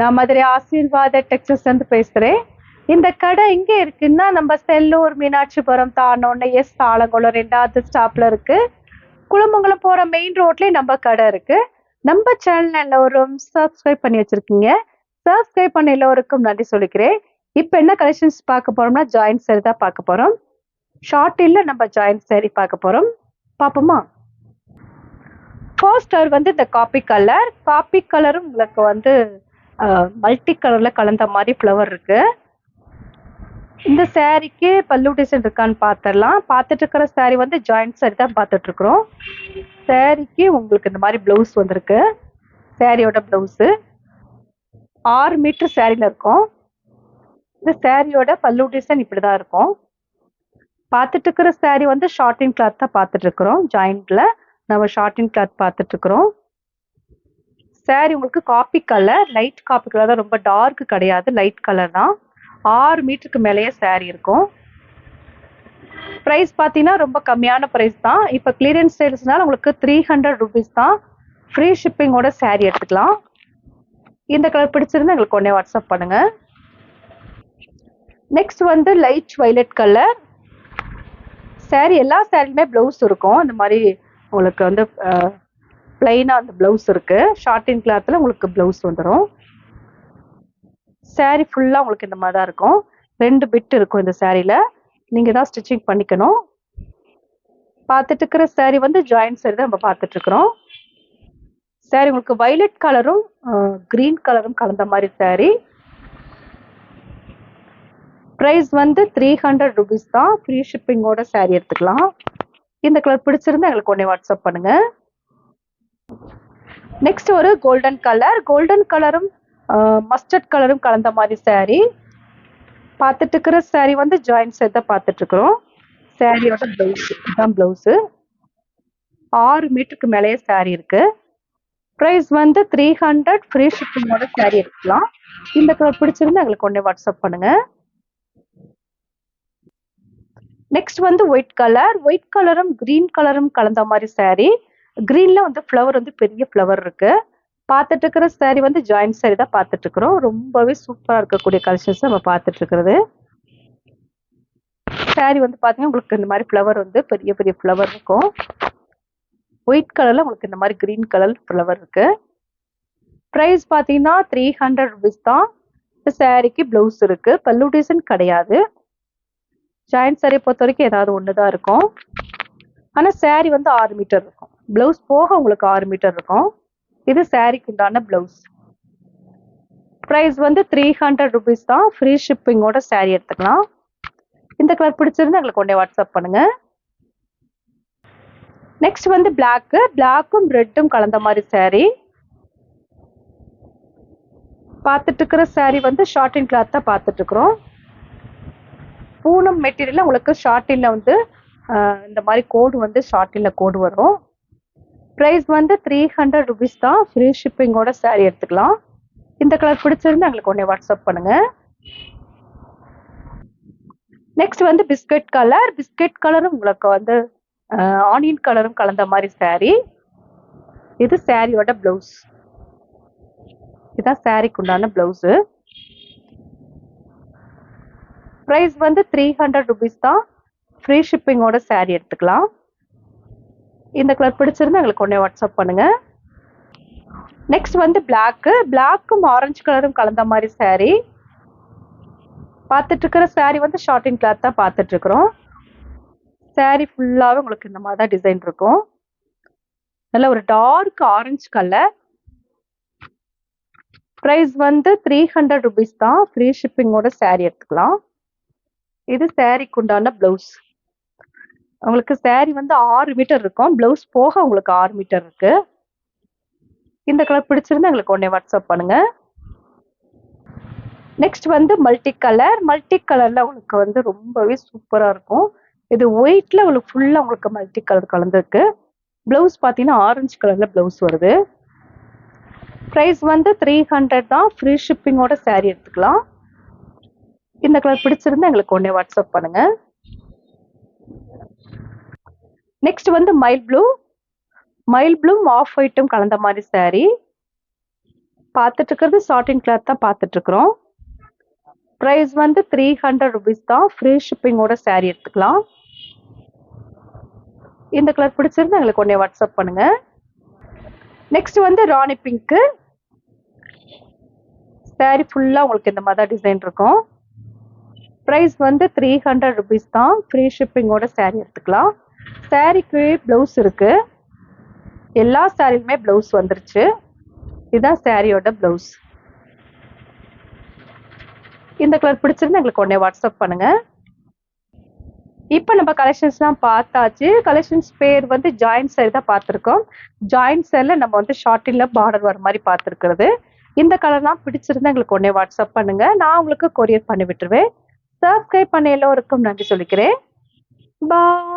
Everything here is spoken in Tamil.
நான் மதுரை ஆசீர்வாத டெக்ஸ்டைல்ஸ் இருந்து பேசுறேன். இந்த கடை எங்க இருக்குன்னா, நம்ம செல்லூர் மீனாட்சிபுரம் தாண்டோன ஆலங்குளம் 2வது ஸ்டாப்ல இருக்கு. குளமங்கலம் போற மெயின் ரோட்லயே நம்ம கடை இருக்கு. நம்ம சேனல் எல்லோரும் சப்ஸ்கிரைப் பண்ணி வச்சிருக்கீங்க. சப்ஸ்கிரைப் பண்ண எல்லோருக்கும் நன்றி சொல்லிக்கிறேன். இப்ப என்ன கலெக்ஷன்ஸ் பார்க்க போறோம்னா, ஜாயிண்ட் சேரி தான் பார்க்க போறோம். ஷார்ட்டில்ல நம்ம ஜாயிண்ட் சேரி பார்க்க போறோம். பாப்போமா? ஃபர்ஸ்ட் வந்து இந்த காப்பி கலரும் உங்களுக்கு வந்து மல்டி கலர்ல கலந்த மாதிரி ஃப்ளவர் இருக்கு. இந்த சாரிக்கு பல்லு டிசைன் இருக்கான்னு பார்த்துடலாம். பார்த்துட்டு இருக்கிற சாரி வந்து ஜாயிண்ட் சாரி தான் பார்த்துட்டு இருக்கிறோம். சாரிக்கு உங்களுக்கு இந்த மாதிரி பிளவுஸ் வந்திருக்கு. சாரியோட பிளவுஸு 6 மீட்டர் சாரியில் இருக்கும். இந்த சாரியோட பல்லு டிசைன் இப்படிதான் இருக்கும். பார்த்துட்டு இருக்கிற சாரி வந்து ஷார்ட்டிங் கிளாத் தான் பார்த்துட்டு இருக்கிறோம். ஜாயிண்ட்ல நம்ம ஷார்ட்டிங் கிளாத் பார்த்துட்டு இருக்கிறோம். சாரி உங்களுக்கு coffee colour, light coffee colour தான், ரொம்ப டார்க் கிடையாது, லைட் கலர் தான். 6 மீட்டருக்கு மேலேயே சாரி இருக்கும். ப்ரைஸ் பார்த்தீங்கன்னா ரொம்ப கம்மியான ப்ரைஸ் தான். இப்போ கிளியரன்ஸ் சேல்ஸ்னால உங்களுக்கு 300 ருபீஸ் தான். ஃப்ரீ ஷிப்பிங்கோட சாரி எடுத்துக்கலாம். இந்த கலர் பிடிச்சிருந்தா எங்களுக்கு உடனே வாட்ஸ்அப் பண்ணுங்க. நெக்ஸ்ட் வந்து லைட் வைலட் கலர் சாரி. எல்லா சாரிலுமே பிளவுஸ் இருக்கும். இந்த மாதிரி உங்களுக்கு வந்து பிளைனாக அந்த பிளவுஸ் இருக்கு. ஷார்ட்டின் கிளாத்தில் உங்களுக்கு பிளவுஸ் வந்துடும். சாரி ஃபுல்லாக உங்களுக்கு இந்த மாதிரி தான் இருக்கும். 2 பிட் இருக்கும் இந்த சாரியில். நீங்கள் தான் ஸ்டிச்சிங் பண்ணிக்கணும். பார்த்துட்டு இருக்கிற சாரி வந்து ஜாயிண்ட் சாரி தான் நம்ம பார்த்துட்டு இருக்கிறோம். சாரி உங்களுக்கு வைலட் கலரும் கிரீன் கலரும் கலந்த மாதிரி சாரி. ப்ரைஸ் வந்து 300 ருபீஸ் தான். ஃப்ரீ ஷிப்பிங்கோட சாரி எடுத்துக்கலாம். இந்த கலர் பிடிச்சிருந்தா எங்களுக்கு உடனே வாட்ஸ்அப் பண்ணுங்க. நெக்ஸ்ட் ஒரு கோல்டன் கலரும் மஸ்டர்ட் கலரும் கலந்த மாதிரி சாரி. பார்த்துட்டு இருக்கிற சாரி வந்து ஜாயிண்ட் சாரி தான் பார்த்துட்டு இருக்கிறோம். சாரியோட பிளவுஸ் தான் பிளவுஸு. 6 மீட்டருக்கு மேலேயே சாரி இருக்கு. ப்ரைஸ் வந்து 300. ஃப்ரீ ஷிப்பிங்கோட சாரி எடுக்கலாம். இந்த கலர் பிடிச்சிருந்தா எங்களுக்கு உடனே வாட்ஸ்அப் பண்ணுங்க. நெக்ஸ்ட் வந்து ஒயிட் கலரும் கிரீன் கலரும் கலந்த மாதிரி சாரி. கிரீன்ல வந்து ஃப்ளவர் வந்து பெரிய ஃப்ளவர் இருக்கு. பார்த்துட்டு இருக்கிற சாரி வந்து ஜாயிண்ட் சாரி தான் பார்த்துட்டு இருக்கிறோம். ரொம்பவே சூப்பராக இருக்கக்கூடிய கலெக்ஷன்ஸ் நம்ம பார்த்துட்டு இருக்கிறது. சாரி வந்து பார்த்தீங்கன்னா உங்களுக்கு இந்த மாதிரி ஃப்ளவர் வந்து பெரிய பெரிய ஃப்ளவர் இருக்கும். ஒயிட் கலர்ல உங்களுக்கு இந்த மாதிரி கிரீன் கலர் ஃப்ளவர் இருக்கு. ப்ரைஸ் பார்த்தீங்கன்னா 300 ருபீஸ் தான். இந்த சாரிக்கு பிளவுஸ் இருக்கு. பல்லு டிசைன் கிடையாது. ஜாயிண்ட் சாரியை பொறுத்த வரைக்கும் ஏதாவது ஒன்று தான் இருக்கும். ஆனால் சாரி வந்து 6 மீட்டர் இருக்கும். பிளவுஸ் போக உங்களுக்கு 6 மீட்டர் இருக்கும். இது சாரிக்கு உண்டான பிளவுஸ். ப்ரைஸ் வந்து 300 ருபீஸ் தான். ஃப்ரீ ஷிப்பிங்கோட சாரி எடுத்துக்கலாம். இந்த கலர் பிடிச்சிருந்தா எங்களுக்கு உடனே வாட்ஸ்அப் பண்ணுங்க. நெக்ஸ்ட் வந்து பிளாக்கும் ரெட்டும் கலந்த மாதிரி சாரி. பார்த்துட்டு இருக்கிற சாரி வந்து ஷார்ட்டின் கிளாத் தான் பார்த்துட்டு இருக்கிறோம். பூனம் மெட்டீரியல் உங்களுக்கு ஷார்ட்டின்ல வந்து இந்த மாதிரி கோடு வந்து ஷார்ட்டின்ல கோடு வரும். ப்ரைஸ் வந்து 300 ருபீஸ் தான். ஃப்ரீ ஷிப்பிங்கோட சாரி எடுத்துக்கலாம். இந்த கலர் பிடிச்சிருந்தா எங்களுக்கு உடனே வாட்ஸ்அப் பண்ணுங்க. நெக்ஸ்ட் வந்து பிஸ்கட் கலரும் உங்களுக்கு வந்து ஆனியன் கலரும் கலந்த மாதிரி சாரி. இது சாரியோட பிளவுஸ். இதுதான் சாரிக்கு உண்டான பிளவுஸ். ப்ரைஸ் வந்து 300 ருபீஸ் தான். ஃப்ரீ ஷிப்பிங்கோட சாரி எடுத்துக்கலாம். இந்த கலர் பிடிச்சிருந்தா எங்களுக்கு உடனே வாட்ஸ்அப் பண்ணுங்க. நெக்ஸ்ட் வந்து பிளாக்கும் ஆரஞ்சு கலரும் கலந்த மாதிரி சாரி. பார்த்துட்டு இருக்கிற சாரி வந்து ஷார்ட்டின் கிளாத் தான் பார்த்துட்டு இருக்கிறோம். சாரி ஃபுல்லாகவே உங்களுக்கு இந்த மாதிரி தான் டிசைன் இருக்கும். நல்ல ஒரு டார்க் ஆரஞ்சு கலர். ப்ரைஸ் வந்து 300 ருபீஸ் தான். ஃப்ரீ ஷிப்பிங்கோட சாரி எடுத்துக்கலாம். இது சாரிக்கு உண்டான பிளவுஸ். உங்களுக்கு சாரி வந்து 6 மீட்டர் இருக்கும். பிளவுஸ் போக உங்களுக்கு 6 மீட்டர் இருக்கு. இந்த கலர் பிடிச்சிருந்தா எங்களுக்கு உடனே வாட்ஸ்அப் பண்ணுங்க. நெக்ஸ்ட் வந்து மல்டி கலர்ல உங்களுக்கு வந்து ரொம்பவே சூப்பரா இருக்கும். இது ஒயிட்ல உங்களுக்கு ஃபுல்லா உங்களுக்கு மல்டி கலர் கலந்துருக்கு. பிளவுஸ் பார்த்தீங்கன்னா ஆரஞ்சு கலர்ல பிளவுஸ் வருது. ப்ரைஸ் வந்து 300 தான். ஃப்ரீ ஷிப்பிங்கோட சாரி எடுத்துக்கலாம். இந்த கலர் பிடிச்சிருந்தா எங்களுக்கு உடனே வாட்ஸ்அப் பண்ணுங்க. நெக்ஸ்ட் வந்து மயில் ப்ளூ ஆஃப் ஒயிட்டும் கலந்த மாதிரி சாரி. பார்த்துட்டு இருக்கிறது சாட்டின் கிளாத் தான் பார்த்துட்டு இருக்கிறோம். ப்ரைஸ் வந்து 300 rupees தான். ஃப்ரீ ஷிப்பிங்கோட saree எடுத்துக்கலாம். இந்த கலர் பிடிச்சிருந்தா எங்களுக்கு உடனே வாட்ஸ்அப் பண்ணுங்க. நெக்ஸ்ட் வந்து ராணி பிங்க்கு. saree ஃபுல்லா உங்களுக்கு இந்த மாதிரி டிசைன் இருக்கும். ப்ரைஸ் வந்து 300 rupees தான். ஃப்ரீ ஷிப்பிங்கோட saree எடுத்துக்கலாம். சாரீக்கு பிளவுஸ் இருக்கு. எல்லா சாரிலுமே பிளவுஸ் வந்துருச்சு. இதுதான் சாரியோட பிளவுஸ். இந்த கலர் பிடிச்சிருந்தா எங்களுக்கு உடனே வாட்ஸ்அப் பண்ணுங்க. இப்போ நம்ம கலெக்ஷன்ஸ்லாம் பார்த்தாச்சு. கலெக்ஷன்ஸ் பேர் வந்து ஜாயிண்ட் சேர் தான் பார்த்துருக்கோம். ஜாயிண்ட் சேரில் நம்ம வந்து ஷார்ட்டில் பார்டர் வர மாதிரி பார்த்துருக்கிறது. இந்த கலர்லாம் பிடிச்சிருந்தா எங்களுக்கு உடனே வாட்ஸ்அப் பண்ணுங்க. நான் உங்களுக்கு கொரியர் பண்ணி விட்டுருவேன். சப்ஸ்கிரைப் பண்ண எல்லோருக்கும் நன்றி சொல்லிக்கிறேன். பாய்.